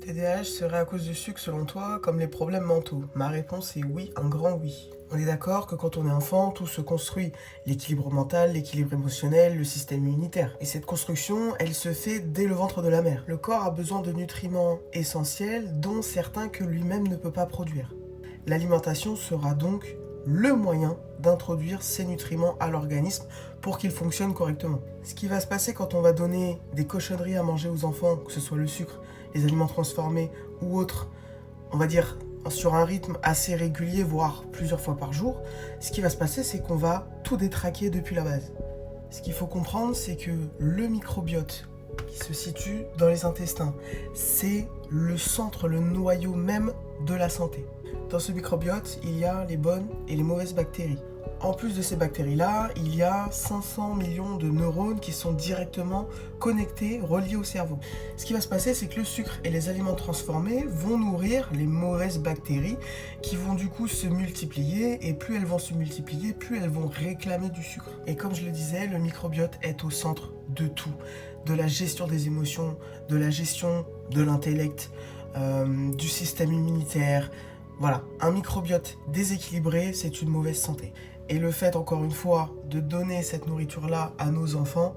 TDAH serait à cause du sucre selon toi, comme les problèmes mentaux? Ma réponse est oui, un grand oui. On est d'accord que quand on est enfant, tout se construit. L'équilibre mental, l'équilibre émotionnel, le système immunitaire. Et cette construction, elle se fait dès le ventre de la mère. Le corps a besoin de nutriments essentiels, dont certains que lui-même ne peut pas produire. L'alimentation sera donc le moyen d'introduire ces nutriments à l'organisme pour qu'il fonctionne correctement. Ce qui va se passer quand on va donner des cochonneries à manger aux enfants, que ce soit le sucre, les aliments transformés ou autres, on va dire sur un rythme assez régulier, voire plusieurs fois par jour, ce qui va se passer, c'est qu'on va tout détraquer depuis la base. Ce qu'il faut comprendre, c'est que le microbiote qui se situe dans les intestins, c'est le centre, le noyau même de la santé. Dans ce microbiote, il y a les bonnes et les mauvaises bactéries. En plus de ces bactéries-là, il y a 500 millions de neurones qui sont directement connectés, reliés au cerveau. Ce qui va se passer, c'est que le sucre et les aliments transformés vont nourrir les mauvaises bactéries qui vont du coup se multiplier, et plus elles vont se multiplier, plus elles vont réclamer du sucre. Et comme je le disais, le microbiote est au centre de tout, de la gestion des émotions, de la gestion de l'intellect, du système immunitaire. Voilà, un microbiote déséquilibré, c'est une mauvaise santé. Et le fait, encore une fois, de donner cette nourriture-là à nos enfants,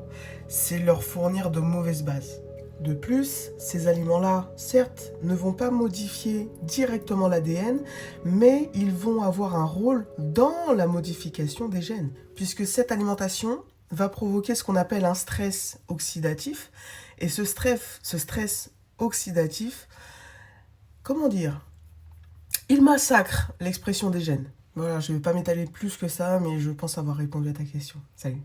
c'est leur fournir de mauvaises bases. De plus, ces aliments-là, certes, ne vont pas modifier directement l'ADN, mais ils vont avoir un rôle dans la modification des gènes, puisque cette alimentation va provoquer ce qu'on appelle un stress oxydatif. Et ce stress oxydatif, comment dire, il massacre l'expression des gènes. Voilà, je ne vais pas m'étaler plus que ça, mais je pense avoir répondu à ta question. Salut.